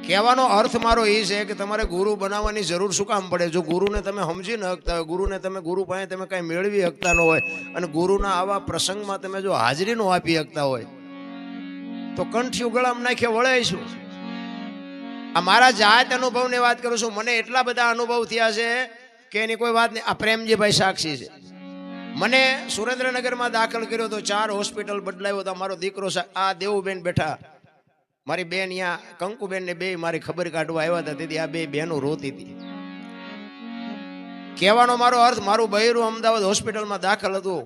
કહેવાનો અર્થ મારો એ છે કે તમારે ગુરુ બનાવવાની જરૂર શું કામ પડે? જો ગુરુને તમે સમજી ન શકતા હોય, ગુરુને તમે ગુરુ પાસે તમે કાંઈ મેળવી શકતા ન હોય, અને ગુરુના આવા પ્રસંગમાં તમે જો હાજરી ન આપી શકતા હોય, તો કંઠિયું ગળામાં નાખે વળાઈશું. આ મારા જાત અનુભવની વાત કરું છું. મને એટલા બધા અનુભવ થયા છે કે એની કોઈ વાત નહીં. આ પ્રેમજીભાઈ સાક્ષી છે. મને સુરેન્દ્રનગરમાં દાખલ કર્યો તો, 4 હોસ્પિટલ બદલાયો તો મારો દીકરો આ દેવુબેન બેઠા, મારી બેન અહીંયા કંકુબેન ને 2 મારી ખબર કાઢવા આવ્યા હતા. તેથી આ 2 બહેનો રોતી હતી. કહેવાનો મારો અર્થ, મારું બૈરું અમદાવાદ હોસ્પિટલમાં દાખલ હતું.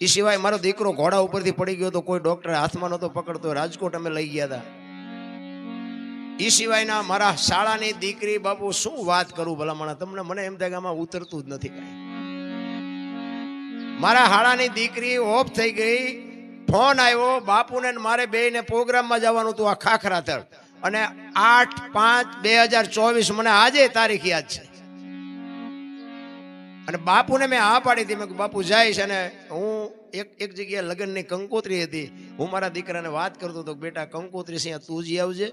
એ સિવાય મારો દીકરો ઘોડા ઉપરથી પડી ગયો તો કોઈ ડોક્ટર હાથમાં નહોતો પકડતો. રાજકોટ અમે લઈ ગયા હતા. એ સિવાયના મારા શાળાની દીકરી, બાપુ શું વાત કરું ભલામણા તમને, મને એમ થાય કે આમાં ઉતરતું જ નથી કાંઈ. મારા શાળાની દીકરી ઓફ થઈ ગઈ. ફોન આવ્યો બાપુને મારે બેયને પ્રોગ્રામમાં જવાનું હતું, આ ખાખરાથળ, અને 8/5/2024 મને આજે તારીખ યાદ છે. અને બાપુને મેં હા પાડી હતી. મેં બાપુ જઈશ. અને હું એક જગ્યાએ લગ્નની કંકોત્રી હતી. હું મારા દીકરાને વાત કરતો હતો, બેટા કંકોત્રી છે તું જ આવજે.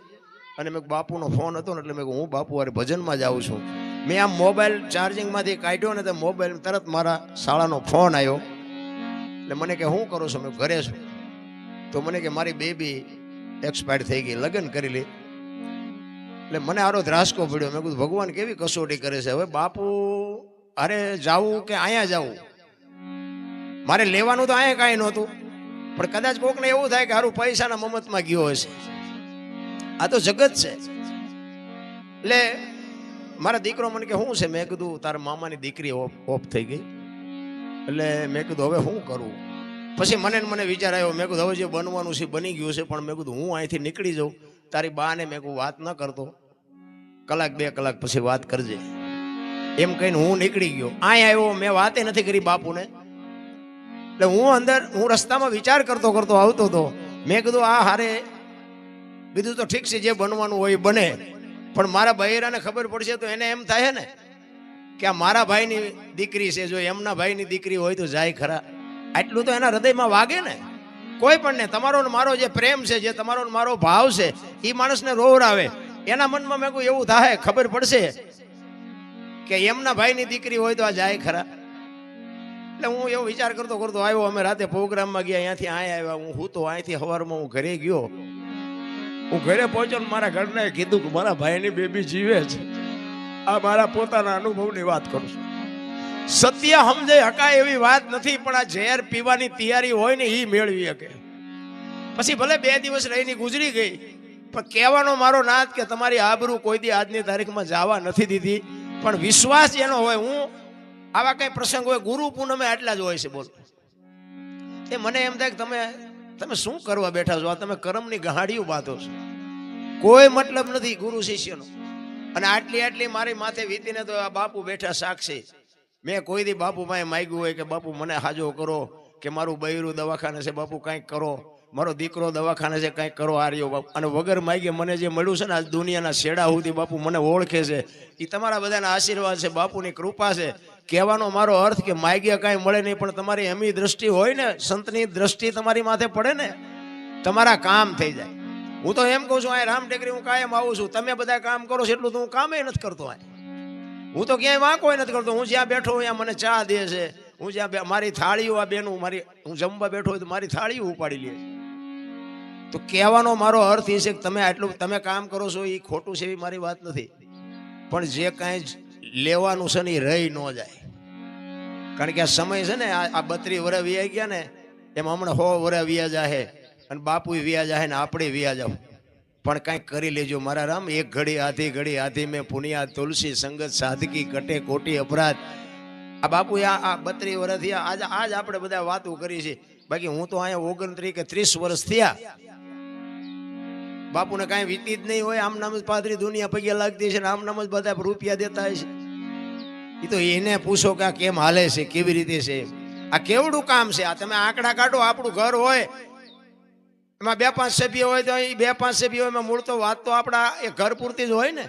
અને મેં બાપુનો ફોન હતો ને એટલે મેં હું બાપુ વારે ભજનમાં જાઉં છું. મેં આમ મોબાઈલ ચાર્જિંગમાંથી કાઢ્યો ને તો મોબાઈલ તરત મારા શાળાનો ફોન આવ્યો. એટલે મને કે શું કરો છો? મેં ઘરે છું. તો મને કે મારી બેબી એક્સપાયર થઈ ગઈ, લગ્ન કરી લે. એટલે મને આરો ધ્રાસકો પડ્યો. મેં કીધું ભગવાન કેવી કસોટી કરે છે. હવે બાપુ અરે જાવું કે અહીંયા જાવું? મારે લેવાનું તો અહીંયા કાંઈ નહોતું, પણ કદાચ કોકને એવું થાય કે હારું પૈસાના મમતમાં ગયો હશે. આ તો જગત છે. એટલે મારા દીકરો મને કે શું છે? મેં કીધું તારા મામાની દીકરી ઓફ થઈ ગઈ. એટલે મેં કીધું હવે શું કરવું? પછી મને વિચાર આવ્યો. મેં કીધું હવે જે બનવાનું છે બની ગયું છે, પણ મેં કીધું હું અહીંથી નીકળી જાઉં. તારી બાને મેં કહું વાત ન કરતો, 1-2 કલાક પછી વાત કરજે એમ કહીને હું નીકળી ગયો. અહીંયા આવ્યો, મેં વાતે નથી કરી બાપુને. એટલે હું રસ્તામાં વિચાર કરતો આવતો હતો. મેં કીધું આ હારે બીજું તો ઠીક છે, જે બનવાનું હોય બને, પણ મારા બૈરાને ખબર પડશે તો એને એમ થાય ને કે આ મારા ભાઈની દીકરી છે. જો એમના ભાઈની દીકરી હોય તો જાય ખરા. આટલું તો એના હૃદયમાં વાગે ને. કોઈ પણ ને તમારો ને મારો જે પ્રેમ છે, જે તમારો ને મારો ભાવ છે, એ માણસને રોવરાવે. એના મનમાં મેં કોઈ એવું થાય, ખબર પડશે કે એમના ભાઈની દીકરી હોય તો આ જાય ખરા. એટલે હું એવો વિચાર કરતો આવ્યો. અમે રાતે પ્રોગ્રામમાં ગયા, અહીંયાથી આવ્યા. હું તો અહીંથી સવારમાં હું ઘરે ગયો. હું ઘરે પહોંચ્યો ને મારા ઘરને કીધું કે મારા ભાઈની બેબી જીવે છે. આ મારા પોતાના અનુભવની વાત કરું છું. સત્ય સમજે હકાય એવી વાત નથી, પણ આ ઝેર પીવાની તૈયારી હોય ને એ મેળવી શકે. પછી ભલે 2 દિવસ રહીને ગુજરી ગઈ, પણ કહેવાનો મારો નાથ કે તમારી આબરૂ કોઈ દી આજની તારીખમાં જવા નથી દીધી. પણ વિશ્વાસ એનો હોય. હું આવા કઈ પ્રસંગ હોય, ગુરુ પૂનમે આટલા જ હોય છે. બોલો, એ મને એમ થાય કે તમે શું કરવા બેઠા છો? આ તમે કર્મની ગહાડીઓ બાંધો છો. કોઈ મતલબ નથી ગુરુ શિષ્યનો. અને આટલી મારી માથે વીતીને તો આ બાપુ બેઠા સાક્ષી. મેં કોઈ દી બાપુ પાસે માગ્યું હોય કે બાપુ મને હાજો કરો, કે મારું બૈરું દવાખાને છે બાપુ કંઈક કરો, મારો દીકરો દવાખાને છે કંઈક કરો, આર્યો બાપુ. અને વગર માગે મને જે મળ્યું છે ને આજ દુનિયાના છેડા સુધી બાપુ મને ઓળખે છે. એ તમારા બધાના આશીર્વાદ છે, બાપુની કૃપા છે. કહેવાનો મારો અર્થ કે માગ્યા કાંઈ મળે નહીં, પણ તમારી એમની દ્રષ્ટિ હોય ને, સંતની દ્રષ્ટિ તમારી માથે પડે ને, તમારા કામ થઈ જાય. હું તો એમ કહું છું, આ રામ ટેકરી હું કાયમ આવું છું. તમે બધા કામ કરો છો એટલું તો હું કામે નથી કરતો. હું તો ક્યાંય વાંકો નથી કરતો. હું જ્યાં બેઠો ત્યાં મને ચા દે છે. હું જ્યાં મારી થાળીઓ, આ બેનું હું જમવા બેઠો હોય તો મારી થાળીઓ ઉપાડી લે. તો કહેવાનો મારો અર્થ એ છે કે તમે કામ કરો છો એ ખોટું છે એવી મારી વાત નથી, પણ જે કાંઈ લેવાનું છે ને એ રહી ન જાય. કારણ કે આ સમય છે ને, આ 32 વર્ષ વ્યાઈ ગયા ને, એમાં હમણાં 100 વર્ષ વ્યા જાહે, અને બાપુ વ્યા જાહે ને આપણે વ્યા જાવ. પણ કાંઈક કરી લેજો મારા રામ. એક ઘડી આધી મેં પુનિયા તુલસી સંગત સાધકી કટે કોટી અપરાધ. આ બાપુ આ 32 વર્ષ થયા. આજ આપણે બધા વાતો કરી છે. બાકી હું તો અહીંયા 29 કે 30 વર્ષ થયા. બાપુને કાંઈ વીતી જ નહીં હોય. આમ નામ જ પાદરી દુનિયા પગે લાગતી છે ને આમ નામ જ બધા રૂપિયા દેતા હોય છે. એ તો એને પૂછો કે આ કેમ હાલે છે, કેવી રીતે છે, આ કેવડું કામ છે. આ તમે આંકડા કાઢો. આપણું ઘર હોય એમાં 2-5 સભ્ય હોય તો એ 2-5 સભ્ય એમાં મૂળ તો વાત તો આપણા એ ઘર પૂરતી જ હોય ને.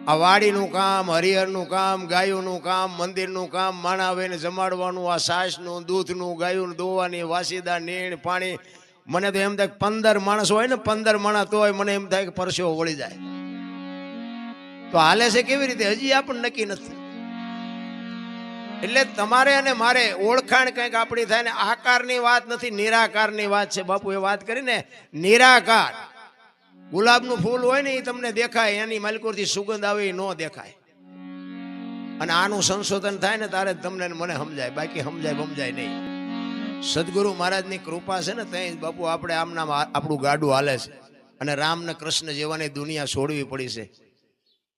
આ વાડીનું કામ, હરિહરનું કામ, ગાયોનું કામ, મંદિરનું કામ, માણા આવીને જમાડવાનું, આ છાશનું, દૂધનું, ગાયોનું દોવાની, વાસીદા, નીણ, પાણી, મને તો એમ થાય કે 15 માણસ હોય ને 15 માણસ તોય મને એમ થાય કે પરસેવો વળી જાય. તો હાલે છે કેવી રીતે હજી આપણને નક્કી નથી. એટલે તમારે અને મારે ઓળખાણ કંઈક આપણી થાય ને આકારની વાત નથી, નિરાકારની વાત છે. બાપુ એ વાત કરીને નિરાકાર ગુલાબનું ફૂલ હોય ને એ તમને દેખાય, એની માલિકોથી સુગંધ આવે એ ન દેખાય. અને આનું સંશોધન થાય ને તારે તમને મને સમજાય, બાકી સમજાય નહીં. સદગુરુ મહારાજની કૃપા છે ને ત્યાં બાપુ આપણે આમનામ આપણું ગાડું હાલે છે. અને રામ ને કૃષ્ણ જેવાની દુનિયા છોડવી પડી છે.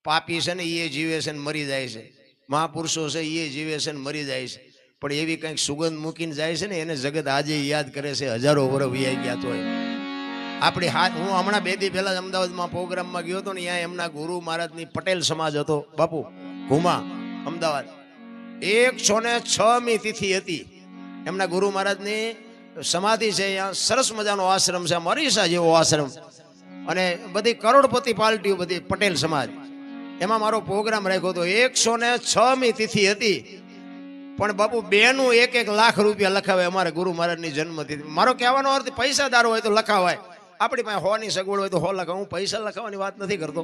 પાપી છે ને એ જીવે છે ને મરી જાય છે, મહાપુરુષો છે એ જીવે છે ને મરી જાય છે. પણ એવી કંઈક સુગંધ મૂકીને જાય છે ને એને જગત આજે યાદ કરે છે, હજારો વર્ષ વીઆઈ ગયા તો આપણી હાથ. હું હમણાં 2 દી પહેલા અમદાવાદમાં પ્રોગ્રામમાં ગયો હતો ને, ત્યાં એમના ગુરુ મહારાજની પટેલ સમાજ હતો બાપુ ઘુમા અમદાવાદ. 106મી તિથિ હતી એમના ગુરુ મહારાજની સમાધિ છે. અહીંયા સરસ મજાનો આશ્રમ છે, મરીસા જેવો આશ્રમ. અને બધી કરોડપતિ પાર્ટીઓ, બધી પટેલ સમાજ. એમાં મારો પ્રોગ્રામ રાખ્યો હતો. 106મી તિથિ હતી. પણ બાપુ બેનું 1-1 લાખ રૂપિયા લખાવે અમારે ગુરુ મહારાજની જન્મતિથિ. મારો કહેવાનો અર્થ પૈસાદાર હોય તો લખાવાય, આપણી પાસે હોની સગવડ હોય તો હો લખાવ. હું પૈસા લખાવવાની વાત નથી કરતો,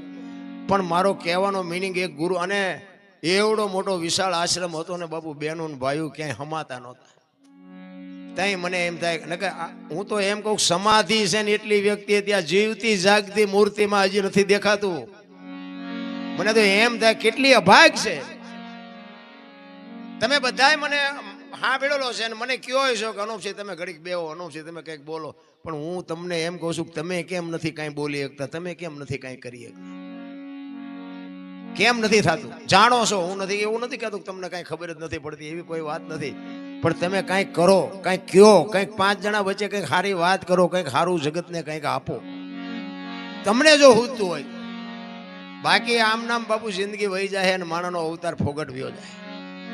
પણ મારો કહેવાનો મિનિંગ એક ગુરુ. અને એવડો મોટો વિશાળ આશ્રમ હતો ને બાપુ, બહેનો ને ભાઈઓ ક્યાંય હમાતા નહોતા. ત્યાં મને એમ થાય ને કે હું તો એમ કહું સમાધિ છે ને એટલી વ્યક્તિ ત્યાં જીવતી જાગતી મૂર્તિમાં હજી નથી દેખાતું. મને તો એમ થાય કેટલી અભાગ છે. તમે બધાય મને હા ભેળેલો છે અને મને કયો છો કે અનુપસિંહ તમે ઘડીક બેહો, અનુપસિંહ તમે કંઈક બોલો. પણ હું તમને એમ કહું છું કે તમે કેમ નથી કાંઈ બોલી શકતા, તમે કેમ નથી કાંઈ કરી શકતા, કેમ નથી થતું? જાણો છો, હું નથી એવું નથી કહેતું કે તમને કાંઈ ખબર જ નથી પડતી, એવી કોઈ વાત નથી. પણ તમે કાંઈક કરો, કાંઈક કયો, કંઈક 5 જણા વચ્ચે કંઈક સારી વાત કરો, કંઈક સારું જગતને કંઈક આપો, તમને જો હુજતું હોય. બાકી આમ નામ બાપુ જિંદગી વહી જાય અને માણસનો અવતાર ફોગટવ્યો જાય.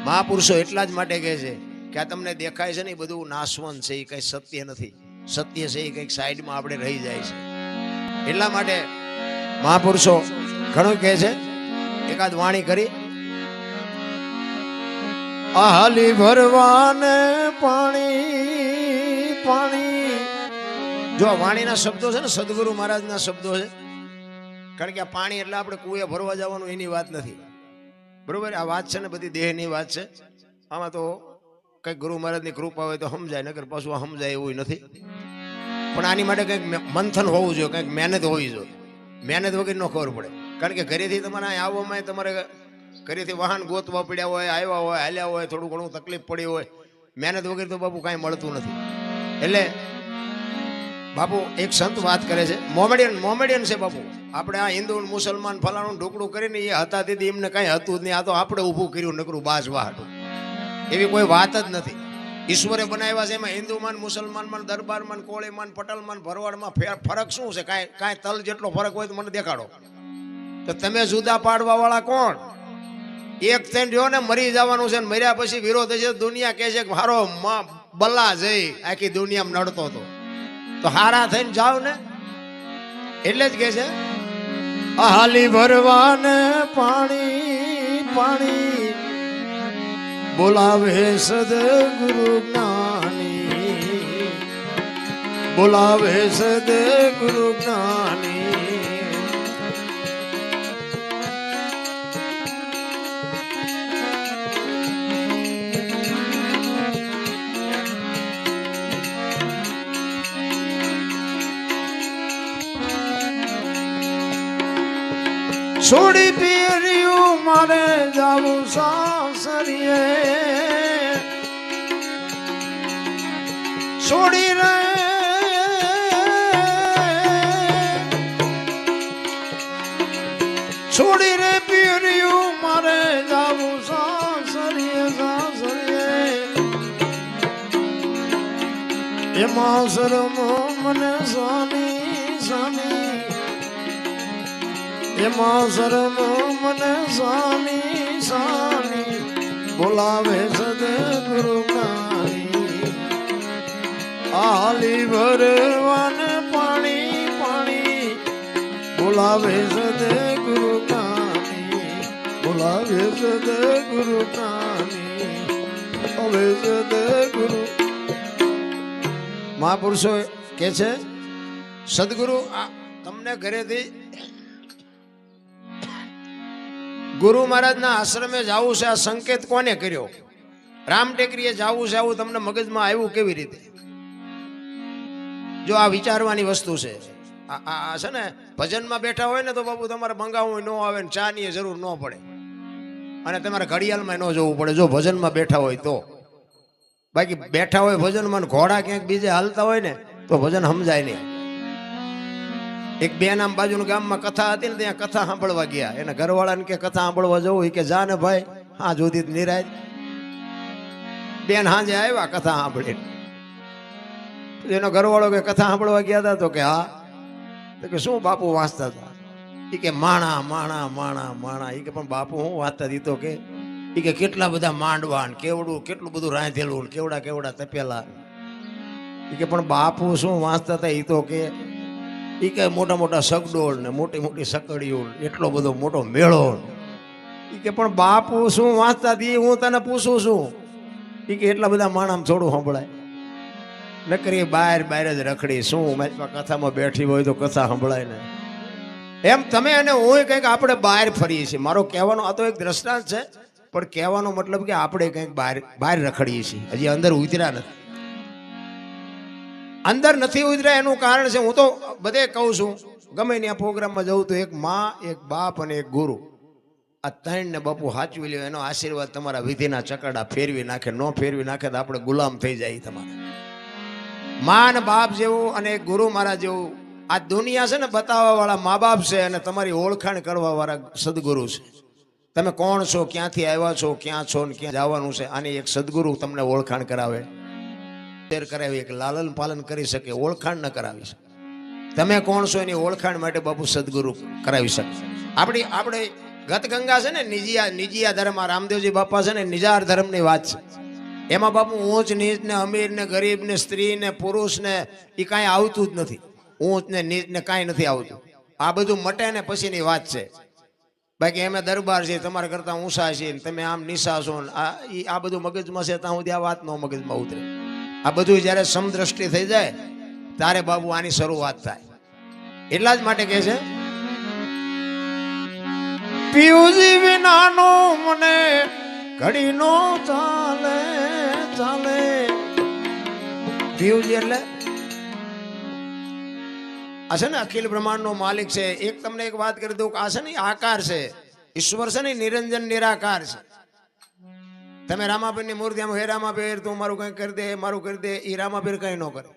મહાપુરુષો એટલા જ માટે કહે છે કે આ તમને દેખાય છે ને એ બધું નાશવંત છે, એ કંઈ સત્ય નથી. સત્ય છે એ કંઈક સાઈડમાં આપણે રહી જાય છે. એટલા માટે મહાપુરુષો ઘણું કહે છે. એકાદ વાણી કરી. આહાલી ભરવાને પાણી પાણી. જો વાણીના શબ્દો છે ને સદગુરુ મહારાજના શબ્દો છે. કારણ કે આ પાણી એટલે આપણે કુએ ભરવા જવાનું એની વાત નથી, બરોબર? આ વાત છે ને બધી દેહની વાત છે. આમાં તો કંઈક ગુરુ મહારાજની કૃપા હોય તો સમજાય, નકર પાછું સમજાય એવું નથી. પણ આની માટે કંઈક મંથન હોવું જોઈએ, કંઈક મહેનત હોવી જોઈએ. મહેનત વગર ન ખબર પડે. કારણ કે ઘરેથી તમારે આવવામાં તમારે ઘરેથી વાહન ગોતવા પડ્યા હોય, આવ્યા હોય, હાલ્યા હોય, થોડું ઘણું તકલીફ પડી હોય, મહેનત વગર તો બાપુ કાંઈ મળતું નથી. એટલે બાપુ એક સંત વાત કરે છે, મોમેડિયન છે બાપુ. આપણે આ હિન્દુ મુસલમાન ફલાણું ઢોકળું કરીને એ હતા તેથી એમને કાંઈ હતું જ નહીં. આ તો આપણે ઊભું કર્યું નકરું બાજવા હતું, એવી કોઈ વાત જ નથી. ઈશ્વરે બનાવ્યા છે એમાં હિન્દુમાન, મુસલમાનમાં, દરબારમાં, કોળીમાં, પટલમાં, ભરવાડમાં ફરક શું છે? કાંઈ તલ જેટલો ફરક હોય તો મને દેખાડો. તો તમે જુદા પાડવા વાળા કોણ? એક થઈને રહ્યો ને મરી જવાનું છે, ને મર્યા પછી વિરોધ છે. દુનિયા કહે છે કે મારો બલ્લા જઈ આખી દુનિયામાં નડતો હતો, તો હારા થઈને જાવ ને. એટલે જ કે છે આહાલી ભરવાને પાણી પાણી, બોલાવે સદગુરુ જ્ઞાની, બોલાવે સદગુરુ જ્ઞાની. છોડી પીર્યું મારે જાવું સાસરીએ, છોડી રે છોડી રે પીર્યું મારે જાવું સાસરીએ, સાસરીએ. એમાં શરમ મને સાની સાની, એમાં શરમ મને સાની સાની, બોલાવે સદગુરુ જ્ઞાની. આહાલી ભરવાને પાણી પાણી, બોલાવે સદગુરુ જ્ઞાની, બોલાવે સદગુરુ જ્ઞાની, હવે સદગુરુ. મહાપુરુષો કે છે સદગુરુ તમને ઘરેથી ગુરુ મહારાજના આશ્રમે જવું છે, આ સંકેત કોને કર્યો? રામ ટેકરીએ જવું છે આવું તમને મગજમાં આવ્યું કેવી રીતે? જો આ વિચારવાની વસ્તુ છે. આ છે ને ભજનમાં બેઠા હોય ને તો બાપુ તમારે મંગાવવું ન આવે ને ચા ની જરૂર ન પડે અને તમારે ઘડિયાળમાં ન જવું પડે જો ભજનમાં બેઠા હોય તો. બાકી બેઠા હોય ભજનમાં ઘોડા ક્યાંક બીજે હાલતા હોય ને તો ભજન સમજાય નહીં. એક બેન આમ બાજુનું ગામમાં કથા હતી ને ત્યાં કથા સાંભળવા ગયા. એના ઘરવાળાને કે કથા સાંભળવા જવું કે જા ને ભાઈ, હા જોતી નિરાજ. બેન હાજે આવ્યા કથા સાંભળી. એનો ઘરવાળો કે કથા સાંભળવા ગયા હતા તો કે હા. તો કે શું બાપુ વાંચતા હતા? એ કે માણા માણા માણા માણા. એ કે પણ બાપુ હું વાંચતા હતી? તો કે એ કે કેટલા બધા માંડવા કેવડું કેટલું બધું રાંધેલું કેવડા કેવડા તપેલા. એ કે પણ બાપુ શું વાંચતા હતા? એ તો કે એ કે મોટા મોટા સગડોળ ને મોટી મોટી સકડીઓ, એટલો બધો મોટો મેળો. એ કે પણ બાપુ શું વાંચતા હતી હું તને પૂછું છું. એ કે એટલા બધા માણસ થોડું સંભળાય. નકરી બહાર બહાર જ રખડી શું કથામાં બેઠી હોય તો કથા સંભળાય ને. એમ તમે અને હું કંઈક આપણે બહાર ફરીએ છીએ. મારો કહેવાનો આ તો એક દ્રષ્ટાંત છે, પણ કહેવાનો મતલબ કે આપણે કંઈક બહાર રખડીએ છીએ, હજી અંદર ઉતર્યા નથી. અંદર નથી ઉતર્યા એનું કારણ છે, હું તો બધે કહું છું, ગમે ત્યાં પ્રોગ્રામમાં જવું તો એક માં, એક બાપ અને એક ગુરુ, આ ત્રણ ને બાપુ સાચવી લ્યો. એનો આશીર્વાદ તમારા વિધિના ચકડા ફેરવી નાખે. ન ફેરવી નાખે તો આપણે ગુલામ થઈ જાય. તમારે મા ને બાપ જેવું અને એક ગુરુ મહારાજ જેવું આ દુનિયા છે ને બતાવવા વાળા મા બાપ છે અને તમારી ઓળખાણ કરવા વાળા સદગુરુ છે. તમે કોણ છો, ક્યાંથી આવ્યા છો, ક્યાં છો ને ક્યાં જવાનું છે, આની એક સદગુરુ તમને ઓળખાણ કરાવે. કરાવી કે લાલન પાલન કરી શકે, ઓળખાણ ન કરાવી શકે. તમે કોણ છો એની ઓળખાણ માટે બાપુ સદગુરુ કરાવી શકે. આપણે ગત ગંગા છે ને નિજીયા ધર્મ, રામદેવજી બાપા છે ને નિજાર ધર્મની વાત છે. એમાં બાપુ ઊંચ નીચ ને અમીર ને ગરીબ ને સ્ત્રી ને પુરુષ ને એ કાંઈ આવતું જ નથી. ઊંચ ને નીચ ને કાંઈ નથી આવતું. આ બધું મટે ને પછીની વાત છે. બાકી અમે દરબાર છે, તમારા કરતા ઊંચા છે, તમે આમ નીચા છો, આ બધું મગજમાં છે ત્યાં સુધી આ વાત નો મગજમાં ઉતરે. આ બધું જયારે સમદ્રષ્ટિ થઈ જાય ત્યારે બાબુ આની શરૂઆત થાય. એટલા જ માટે કહે છે પિયુજી વિનાનો મને ઘડી નો ચાલે ચાલે. પિયુજી એટલે આ છે ને અખિલ બ્રહ્માંડ નો માલિક છે. એક તમને એક વાત કરી દઉં કે આ છે ને આકાર છે, ઈશ્વર છે ને નિરંજન નિરાકાર છે. તમે રામાપીર ની મૂર્તિ આમ હે રામાપીર તું મારું કઈ કરી દે, મારું કરી દે, એ રામાપીર કઈ ન કરે.